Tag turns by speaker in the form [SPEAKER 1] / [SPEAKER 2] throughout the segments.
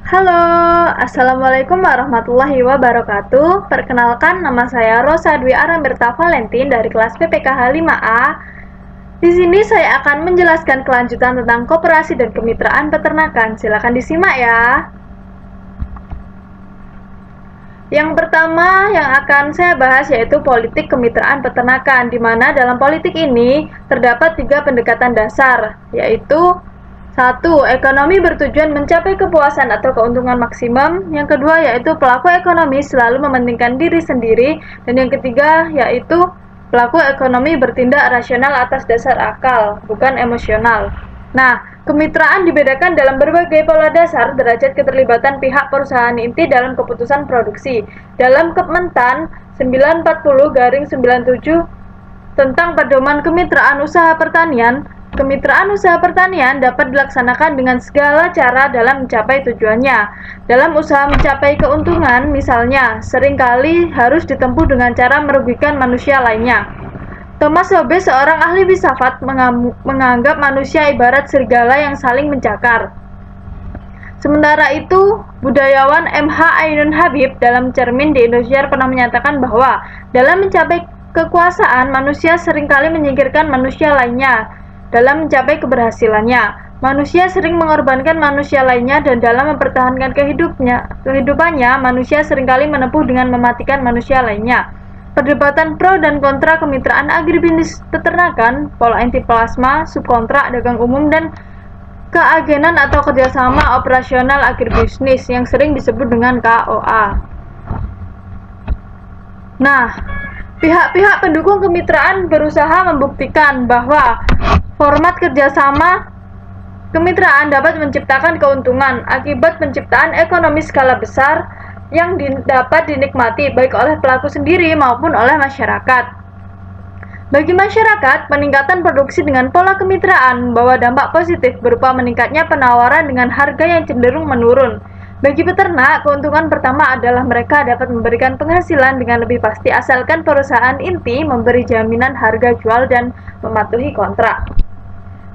[SPEAKER 1] Halo, Assalamualaikum warahmatullahi wabarakatuh. Perkenalkan, nama saya Rosa Dwi Aramberta Valentin dari kelas PPKH 5A. Di sini saya akan menjelaskan kelanjutan tentang koperasi dan kemitraan peternakan. Silakan disimak ya. Yang pertama yang akan saya bahas yaitu politik kemitraan peternakan, di mana dalam politik ini terdapat 3 pendekatan dasar, yaitu 1. Ekonomi bertujuan mencapai kepuasan atau keuntungan maksimum. Yang kedua yaitu pelaku ekonomi selalu mementingkan diri sendiri. Dan yang ketiga yaitu pelaku ekonomi bertindak rasional atas dasar akal, bukan emosional. Nah, kemitraan dibedakan dalam berbagai pola dasar derajat keterlibatan pihak perusahaan inti dalam keputusan produksi. Dalam Kementan 940/97 tentang pedoman kemitraan usaha pertanian, kemitraan usaha pertanian dapat dilaksanakan dengan segala cara dalam mencapai tujuannya. Dalam usaha mencapai keuntungan, misalnya, seringkali harus ditempuh dengan cara merugikan manusia lainnya. Thomas Hobbes, seorang ahli filsafat, menganggap manusia ibarat serigala yang saling mencakar. Sementara itu, budayawan M.H. Ainun Habib dalam Cermin di Indosiar pernah menyatakan bahwa dalam mencapai kekuasaan, manusia seringkali menyingkirkan manusia lainnya. Dalam mencapai keberhasilannya, manusia sering mengorbankan manusia lainnya, dan dalam mempertahankan kehidupannya, manusia seringkali menempuh dengan mematikan manusia lainnya. Perdebatan pro dan kontra kemitraan agribisnis peternakan, pola inti plasma, subkontrak, dagang umum, dan keagenan atau kerjasama operasional agribisnis yang sering disebut dengan KOA. Nah, pihak-pihak pendukung kemitraan berusaha membuktikan bahwa format kerjasama kemitraan dapat menciptakan keuntungan akibat penciptaan ekonomi skala besar yang dapat dinikmati baik oleh pelaku sendiri maupun oleh masyarakat. Bagi masyarakat, peningkatan produksi dengan pola kemitraan membawa dampak positif berupa meningkatnya penawaran dengan harga yang cenderung menurun. Bagi peternak, keuntungan pertama adalah mereka dapat memberikan penghasilan dengan lebih pasti asalkan perusahaan inti memberi jaminan harga jual dan mematuhi kontrak.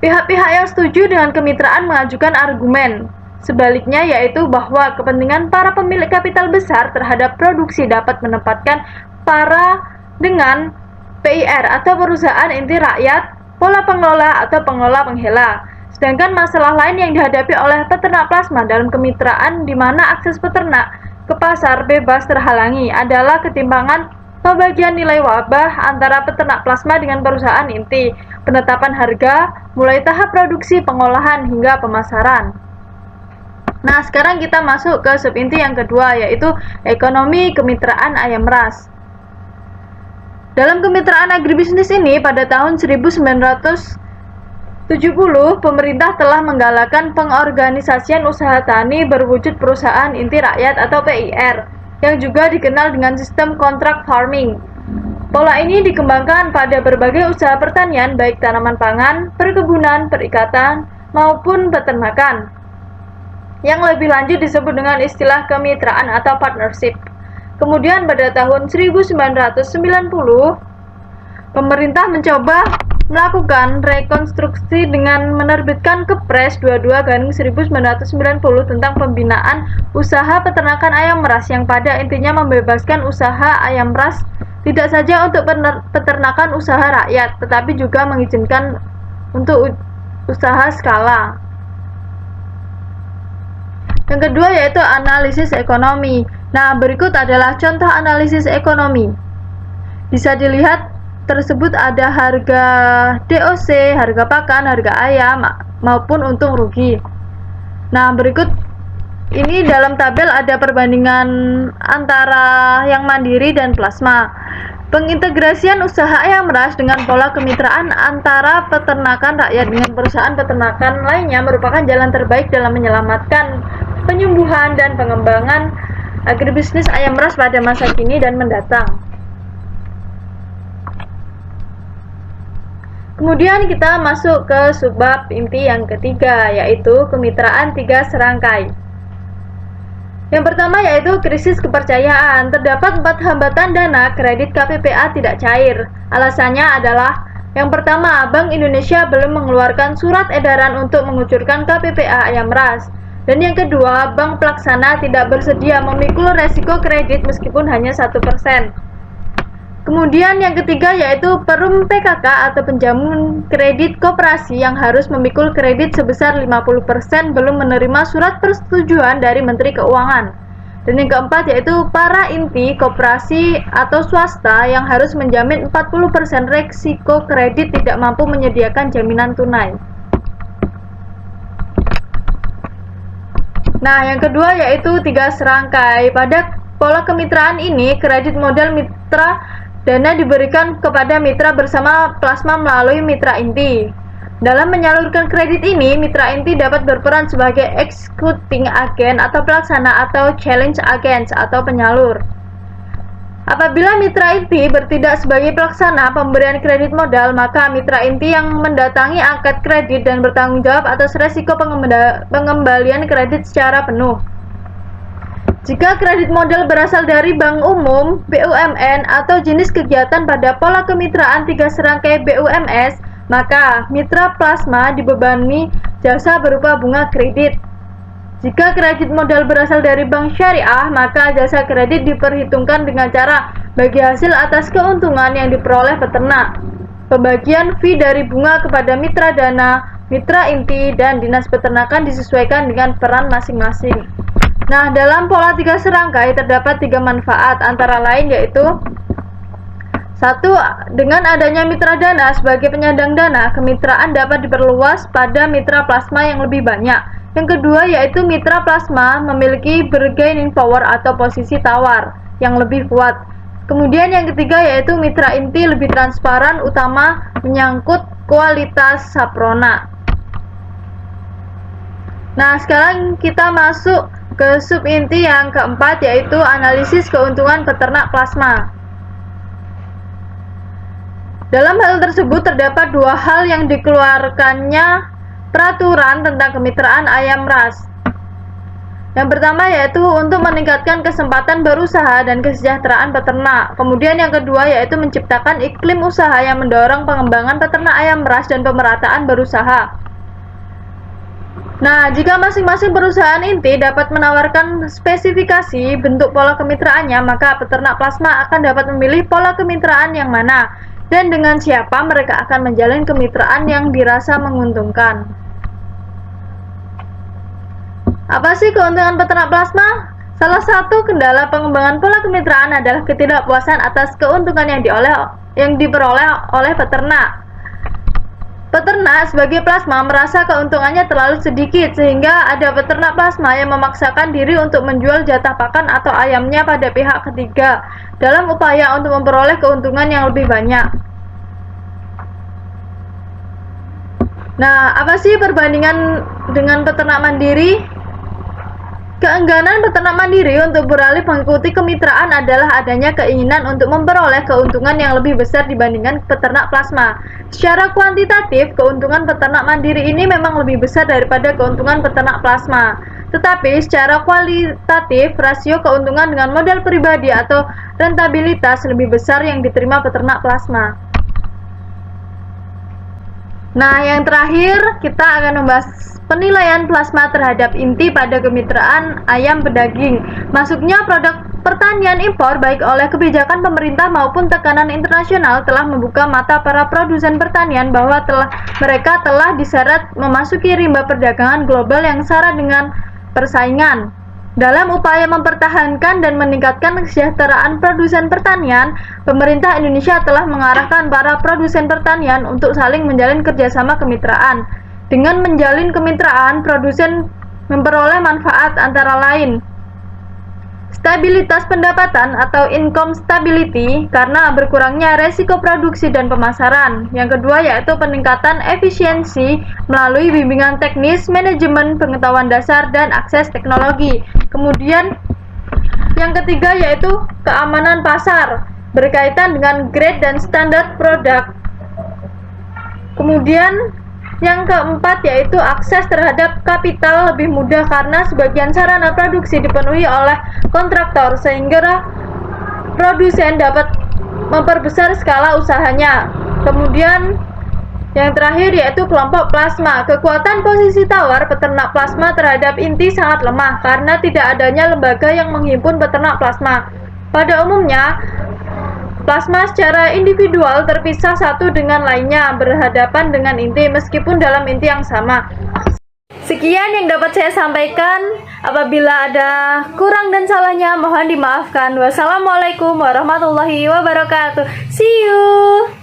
[SPEAKER 1] Pihak-pihak yang setuju dengan kemitraan mengajukan argumen sebaliknya, yaitu bahwa kepentingan para pemilik kapital besar terhadap produksi dapat menempatkan para dengan PIR atau perusahaan inti rakyat, pola pengelola atau pengelola penghela. Sedangkan masalah lain yang dihadapi oleh peternak plasma dalam kemitraan, di mana akses peternak ke pasar bebas terhalangi, adalah ketimpangan pembagian nilai wabah antara peternak plasma dengan perusahaan inti, penetapan harga, mulai tahap produksi, pengolahan, hingga pemasaran. Nah, sekarang kita masuk ke subinti yang kedua, yaitu ekonomi kemitraan ayam ras. Dalam kemitraan agribisnis ini, pada tahun 1970, pemerintah telah menggalakkan pengorganisasian usaha tani berwujud perusahaan inti rakyat atau PIR, yang juga dikenal dengan sistem kontrak farming. Pola ini dikembangkan pada berbagai usaha pertanian, baik tanaman pangan, perkebunan, perikatan, maupun peternakan. Yang lebih lanjut disebut dengan istilah kemitraan atau partnership. Kemudian pada tahun 1990, pemerintah mencoba melakukan rekonstruksi dengan menerbitkan Kepres 22/1990 tentang pembinaan usaha peternakan ayam ras, yang pada intinya membebaskan usaha ayam ras tidak saja untuk peternakan usaha rakyat, tetapi juga mengizinkan untuk usaha skala. Yang kedua yaitu analisis ekonomi. Nah, berikut adalah contoh analisis ekonomi. Bisa dilihat tersebut ada harga DOC, harga pakan, harga ayam, maupun untung rugi. Nah, berikut ini dalam tabel ada perbandingan antara yang mandiri dan plasma. Pengintegrasian usaha ayam ras dengan pola kemitraan antara peternakan rakyat dengan perusahaan peternakan lainnya merupakan jalan terbaik dalam menyelamatkan penyembuhan dan pengembangan agribisnis ayam ras pada masa kini dan mendatang. Kemudian kita masuk ke subbab inti yang ketiga, yaitu kemitraan 3 serangkai. Yang pertama yaitu krisis kepercayaan. Terdapat 4 hambatan dana kredit KPPA tidak cair. Alasannya adalah yang pertama, Bank Indonesia belum mengeluarkan surat edaran untuk mengucurkan KPPA ayam ras. Dan yang kedua, bank pelaksana tidak bersedia memikul resiko kredit meskipun hanya 1%. Kemudian yang ketiga yaitu perum PKK atau penjamin kredit koperasi yang harus memikul kredit sebesar 50% belum menerima surat persetujuan dari Menteri Keuangan. Dan yang keempat yaitu para inti koperasi atau swasta yang harus menjamin 40% resiko kredit tidak mampu menyediakan jaminan tunai. Nah, yang kedua yaitu 3 serangkai. Pada pola kemitraan ini, kredit modal mitra dana diberikan kepada mitra bersama plasma melalui mitra inti. Dalam menyalurkan kredit ini, mitra inti dapat berperan sebagai executing agent atau pelaksana atau challenge agent atau penyalur. Apabila mitra inti bertindak sebagai pelaksana pemberian kredit modal, maka mitra inti yang mendatangi angkat kredit dan bertanggung jawab atas resiko pengembalian kredit secara penuh. Jika kredit modal berasal dari bank umum, BUMN, atau jenis kegiatan pada pola kemitraan 3 serangkai BUMS, maka mitra plasma dibebani jasa berupa bunga kredit. Jika kredit modal berasal dari bank syariah, maka jasa kredit diperhitungkan dengan cara bagi hasil atas keuntungan yang diperoleh peternak. Pembagian fee dari bunga kepada mitra dana, mitra inti, dan dinas peternakan disesuaikan dengan peran masing-masing. Nah, dalam pola 3 serangkai terdapat 3 manfaat, antara lain yaitu 1. Dengan adanya mitra dana sebagai penyandang dana, kemitraan dapat diperluas pada mitra plasma yang lebih banyak. Yang kedua yaitu mitra plasma memiliki bargaining power atau posisi tawar yang lebih kuat. Kemudian yang ketiga yaitu mitra inti lebih transparan, utama menyangkut kualitas saprona. Nah, sekarang kita masuk ke sub inti yang keempat yaitu analisis keuntungan peternak plasma. Dalam hal tersebut terdapat 2 hal yang dikeluarkannya peraturan tentang kemitraan ayam ras. Yang pertama yaitu untuk meningkatkan kesempatan berusaha dan kesejahteraan peternak. Kemudian yang kedua yaitu menciptakan iklim usaha yang mendorong pengembangan peternak ayam ras dan pemerataan berusaha. Nah, jika masing-masing perusahaan inti dapat menawarkan spesifikasi bentuk pola kemitraannya, maka peternak plasma akan dapat memilih pola kemitraan yang mana dan dengan siapa mereka akan menjalin kemitraan yang dirasa menguntungkan. Apa sih keuntungan peternak plasma? Salah satu kendala pengembangan pola kemitraan adalah ketidakpuasan atas keuntungan yang diperoleh oleh peternak. Peternak sebagai plasma merasa keuntungannya terlalu sedikit, sehingga ada peternak plasma yang memaksakan diri untuk menjual jatah pakan atau ayamnya pada pihak ketiga dalam upaya untuk memperoleh keuntungan yang lebih banyak. Nah, apa sih perbandingan dengan peternak mandiri? Keengganan peternak mandiri untuk beralih mengikuti kemitraan adalah adanya keinginan untuk memperoleh keuntungan yang lebih besar dibandingkan peternak plasma. Secara kuantitatif, keuntungan peternak mandiri ini memang lebih besar daripada keuntungan peternak plasma. Tetapi secara kualitatif, rasio keuntungan dengan modal pribadi atau rentabilitas lebih besar yang diterima peternak plasma. Nah, yang terakhir kita akan membahas penilaian plasma terhadap inti pada kemitraan ayam pedaging. Masuknya produk pertanian impor baik oleh kebijakan pemerintah maupun tekanan internasional telah membuka mata para produsen pertanian bahwa mereka telah diseret memasuki rimba perdagangan global yang syarat dengan persaingan. Dalam upaya mempertahankan dan meningkatkan kesejahteraan produsen pertanian, pemerintah Indonesia telah mengarahkan para produsen pertanian untuk saling menjalin kerjasama kemitraan. Dengan menjalin kemitraan, produsen memperoleh manfaat antara lain stabilitas pendapatan atau income stability karena berkurangnya resiko produksi dan pemasaran. Yang kedua yaitu peningkatan efisiensi melalui bimbingan teknis, manajemen, pengetahuan dasar, dan akses teknologi. Kemudian yang ketiga yaitu keamanan pasar berkaitan dengan grade dan standar produk. Kemudian yang keempat yaitu akses terhadap kapital lebih mudah karena sebagian sarana produksi dipenuhi oleh kontraktor sehingga produsen dapat memperbesar skala usahanya. Kemudian Yang terakhir yaitu kelompok plasma. Kekuatan posisi tawar peternak plasma terhadap inti sangat lemah karena tidak adanya lembaga yang menghimpun peternak plasma. Pada umumnya, plasma secara individual terpisah satu dengan lainnya berhadapan dengan inti meskipun dalam inti yang sama. Sekian yang dapat saya sampaikan. Apabila ada kurang dan salahnya mohon dimaafkan. Wassalamualaikum warahmatullahi wabarakatuh. See you.